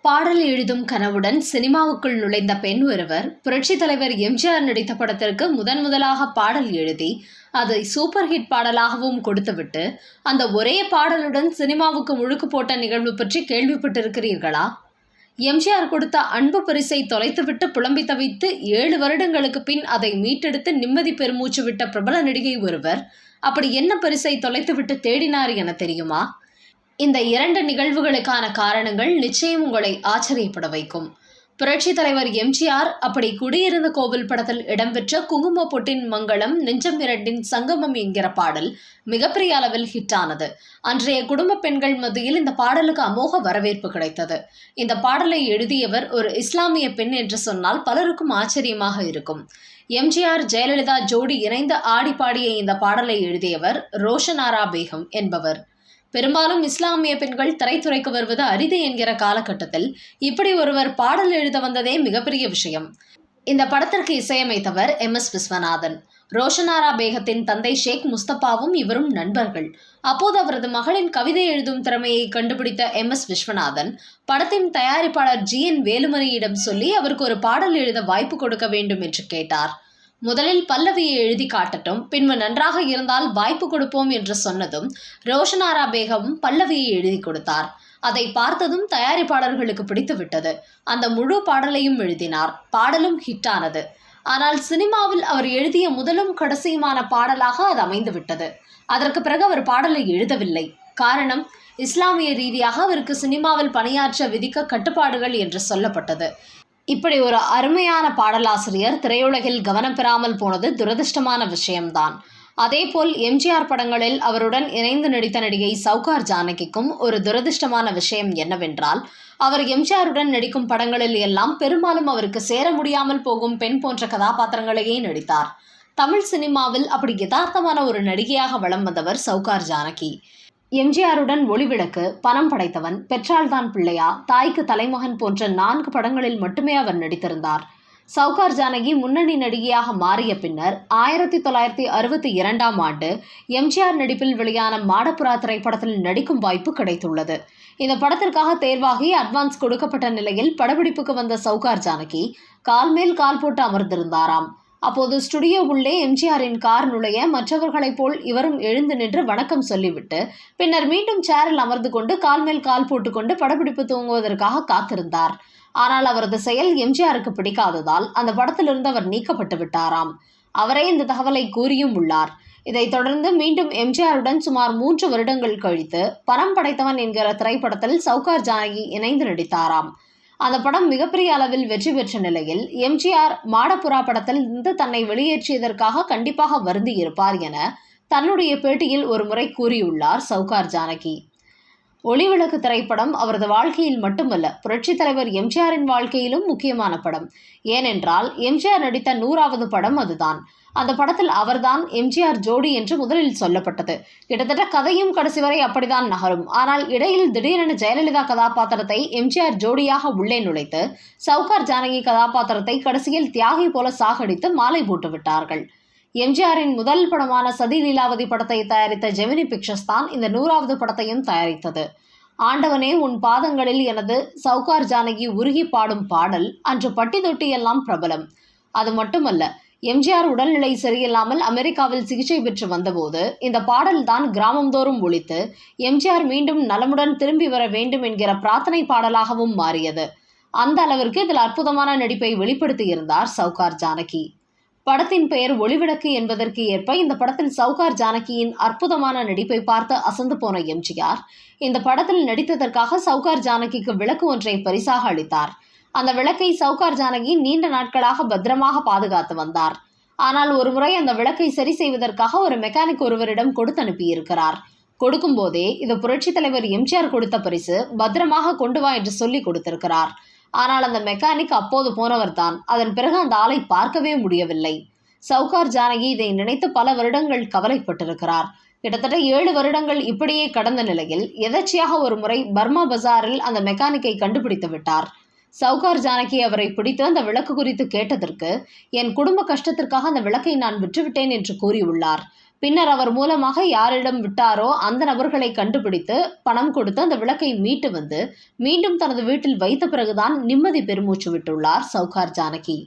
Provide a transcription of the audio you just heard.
பாடல் எழுதும் கனவுடன் சினிமாவுக்குள் நுழைந்த பெண் ஒருவர் புரட்சித் தலைவர் எம்ஜிஆர் நடித்த படத்திற்கு முதலாக பாடல் எழுதி அதை சூப்பர் ஹிட் பாடலாகவும் கொடுத்துவிட்டு அந்த ஒரே பாடலுடன் சினிமாவுக்கு முழுக்கு போட்ட நிகழ்வு பற்றி கேள்விப்பட்டிருக்கிறீர்களா? எம்ஜிஆர் கொடுத்த அன்பு பரிசை தொலைத்துவிட்டு புலம்பி தவித்து 7 வருடங்களுக்கு பின் அதை மீட்டெடுத்து நிம்மதி பெருமூச்சு விட்ட பிரபல நடிகை ஒருவர் அப்படி என்ன பரிசை தொலைத்துவிட்டு தேடினார் என தெரியுமா? இந்த 2 நிகழ்வுகளுக்கான காரணங்கள் நிச்சயம் உங்களை ஆச்சரியப்பட வைக்கும். புரட்சி தலைவர் எம்ஜிஆர் அப்படி குடியிருந்த கோவில் படத்தில் இடம்பெற்ற குங்கும பொட்டின் மங்களம் நெஞ்சம் இரண்டின் சங்கமம் என்கிற பாடல் மிகப்பெரிய அளவில் ஹிட்டானது. அன்றைய குடும்ப பெண்கள் மத்தியில் இந்த பாடலுக்கு அமோக வரவேற்பு கிடைத்தது. இந்த பாடலை எழுதியவர் ஒரு இஸ்லாமிய பெண் என்று சொன்னால் பலருக்கும் ஆச்சரியமாக இருக்கும். எம்ஜிஆர் ஜெயலலிதா ஜோடி இணைந்து ஆடி பாடிய இந்த பாடலை எழுதியவர் ரோஷனாரா பேகம் என்பவர். பெரும்பாலும் இஸ்லாமிய பெண்கள் திரைத்துறைக்கு வருவது அரிது என்கிற காலகட்டத்தில் இப்படி ஒருவர் பாடல் எழுத வந்ததே மிகப்பெரிய விஷயம். இந்த படத்திற்கு இசையமைத்தவர் MS விஸ்வநாதன். ரோஷனாரா பேகத்தின் தந்தை ஷேக் முஸ்தபாவும் இவரும் நண்பர்கள். அப்போது அவரது மகளின் கவிதை எழுதும் திறமையை கண்டுபிடித்த MS விஸ்வநாதன் படத்தின் தயாரிப்பாளர் GN வேலுமணியிடம் சொல்லி அவருக்கு ஒரு பாடல் எழுத வாய்ப்பு கொடுக்க வேண்டும் என்று கேட்டார். முதலில் பல்லவியை எழுதி காட்டட்டும், பின்பு நன்றாக இருந்தால் வாய்ப்பு கொடுப்போம் என்று சொன்னதும் ரோஷனாரா பேகம் பல்லவியை எழுதி கொடுத்தார். அதை பார்த்ததும் தயாரிப்பாளர்களுக்கு பிடித்து விட்டது. அந்த முழு பாடலையும் எழுதினார். பாடலும் ஹிட்டானது. ஆனால் சினிமாவில் அவர் எழுதிய முதலும் கடைசியுமான பாடலாக அது அமைந்து விட்டது. அதற்கு பிறகு அவர் பாடலை எழுதவில்லை. காரணம், இஸ்லாமிய ரீதியாக அவருக்கு சினிமாவில் பணியாற்ற விதிக்க கட்டுப்பாடுகள் என்று சொல்லப்பட்டது. இப்படி ஒரு அருமையான பாடலாசிரியர் திரையுலகில் கவனம் பெறாமல் போனது துரதிர்ஷ்டமான விஷயம்தான். அதேபோல் எம்ஜிஆர் படங்களில் அவருடன் இணைந்து நடித்த நடிகை சௌகார் ஜானகிக்கும் ஒரு துரதிர்ஷ்டமான விஷயம் என்னவென்றால், அவர் எம்ஜிஆருடன் நடிக்கும் படங்களில் எல்லாம் பெரும்பாலும் அவருக்கு சேர முடியாமல் போகும் பெண் போன்ற கதாபாத்திரங்களையே நடித்தார். தமிழ் சினிமாவில் அப்படி யதார்த்தமான ஒரு நடிகையாக வலம் வந்தவர் சௌகார் ஜானகி. எம்ஜிஆருடன் ஒளிவிளக்கு, பணம் படைத்தவன், பெற்றால்தான் பிள்ளையா, தாய்க்கு தலைமகன் போன்ற 4 படங்களில் மட்டுமே அவர் நடித்திருந்தார். சௌகார் ஜானகி முன்னணி நடிகையாக மாறிய பின்னர் 1962ஆம் ஆண்டு எம்ஜிஆர் நடிப்பில் வெளியான மாடப்புறா திரைப்படத்தில் நடிக்கும் வாய்ப்பு கிடைத்துள்ளது. இந்த படத்திற்காக தேர்வாகி அட்வான்ஸ் கொடுக்கப்பட்ட நிலையில் படப்பிடிப்புக்கு வந்த சௌகார் ஜானகி கால் மேல் கால் போட்டு அமர்ந்திருந்தாராம். அப்போது ஸ்டுடியோ உள்ளே எம்ஜிஆரின் கார் நுழைய மற்றவர்களைப் போல் இவரும் எழுந்து நின்று வணக்கம் சொல்லிவிட்டு பின்னர் மீண்டும் சேரில் அமர்ந்து கொண்டு கால் மேல் கால் போட்டுக்கொண்டு படப்பிடிப்பு துவங்குவதற்காக காத்திருந்தார். ஆனால் அவரது செயல் எம்ஜிஆருக்கு பிடிக்காததால் அந்த படத்திலிருந்து அவர் நீக்கப்பட்டு விட்டாராம். அவரே இந்த தகவலை கூறியும் உள்ளார். இதைத் தொடர்ந்து மீண்டும் எம்ஜிஆருடன் சுமார் 3 வருடங்கள் கழித்து பணம் படைத்தவன் என்கிற திரைப்படத்தில் சௌகார் ஜானகி இணைந்து நடித்தாராம். அந்த படம் மிகப்பெரிய அளவில் வெற்றி பெற்ற நிலையில் எம்ஜிஆர் மாடப்புறா படத்தில் இருந்து தன்னை வெளியேற்றியதற்காக கண்டிப்பாக வருந்தி இருப்பார் என தன்னுடைய பேட்டியில் ஒரு முறை கூறியுள்ளார் சௌகார் ஜானகி. ஒளிவிளக்கு திரைப்படம் அவரது வாழ்க்கையில் மட்டுமல்ல, புரட்சி தலைவர் எம்ஜிஆரின் வாழ்க்கையிலும் முக்கியமான படம். ஏனென்றால் எம்ஜிஆர் நடித்த 100வது படம் அதுதான். அந்த படத்தில் அவர்தான் எம்ஜிஆர் ஜோடி என்று முதலில் சொல்லப்பட்டது. கிட்டத்தட்ட கதையும் கடைசி வரை அப்படித்தான் நகரும். ஆனால் இடையில் திடீரென ஜெயலலிதா கதாபாத்திரத்தை எம்ஜிஆர் ஜோடியாக உள்ளே நுழைத்து சௌகார் ஜானகி கதாபாத்திரத்தை கடைசியில் தியாகி போல சாகடித்து மாலை போட்டு விட்டார்கள். எம்ஜிஆரின் முதல் படமான சதி லீலாவதி படத்தை தயாரித்த ஜெமினி பிக்சர்ஸ் தான் இந்த 100வது படத்தையும் தயாரித்தது. ஆண்டவனே உன் பாதங்களில் எனது சௌகார் ஜானகி உருகி பாடும் பாடல் அன்று பட்டி தொட்டி எல்லாம் பிரபலம். அது மட்டுமல்ல, எம்ஜிஆர் உடல்நிலை சரியில்லாமல் அமெரிக்காவில் சிகிச்சை பெற்று வந்தபோது இந்த பாடல் தான் கிராமந்தோறும் ஒலித்து எம்ஜிஆர் மீண்டும் நலமுடன் திரும்பி வர வேண்டும் என்கிற பிரார்த்தனை பாடலாகவும் மாறியது. அந்த அளவிற்கு இதில் அற்புதமான நடிப்பை வெளிப்படுத்தியிருந்தார் சௌகார் ஜானகி. படத்தின் பெயர் ஒளிவிளக்கு என்பதற்கு ஏற்ப இந்த படத்தில் சௌகார் ஜானகியின் அற்புதமான நடிப்பை பார்த்து அசந்து போன எம்ஜிஆர் இந்த படத்தில் நடித்ததற்காக சௌகார் ஜானகிக்கு விளக்கு ஒன்றை பரிசாக அளித்தார். அந்த விளக்கை சௌகார் ஜானகி நீண்ட நாட்களாக பத்திரமாக பாதுகாத்து வந்தார். ஆனால் ஒருமுறை அந்த விளக்கை சரி செய்வதற்காக ஒரு மெக்கானிக் ஒருவரிடம் கொடுத்து அனுப்பியிருக்கிறார். கொடுக்கும் போதே இது புரட்சி தலைவர் எம்ஜிஆர் கொடுத்த பரிசு, பத்திரமாக கொண்டு வா என்று சொல்லி கொடுத்திருக்கிறார். ஆனால் அந்த மெக்கானிக் அப்போது போனவர் தான். அதன் பிறகு அந்த ஆளை பார்க்கவே முடியவில்லை. சௌகார் ஜானகி இதை நினைத்து பல வருடங்கள் கவலைப்பட்டிருக்கிறார். கிட்டத்தட்ட 7 வருடங்கள் இப்படியே கடந்த நிலையில் எதர்ச்சியாக ஒரு முறை பர்மா பஜாரில் அந்த மெக்கானிக்கை கண்டுபிடித்து விட்டார். சௌகார் ஜானகி அவரை பிடித்து அந்த விளக்கு குறித்து கேட்டதற்கு என் குடும்ப கஷ்டத்திற்காக அந்த விளக்கை நான் விற்றுவிட்டேன் என்று கூறியுள்ளார். பின்னர் அவர் மூலமாக யாரிடம் விட்டாரோ அந்த நபர்களை கண்டுபிடித்து பணம் கொடுத்து அந்த விளக்கை மீட்டு வந்து மீண்டும் தனது வீட்டில் வைத்த பிறகுதான் நிம்மதி பெருமூச்சு விட்டுள்ளார் சவுகார் ஜானகி.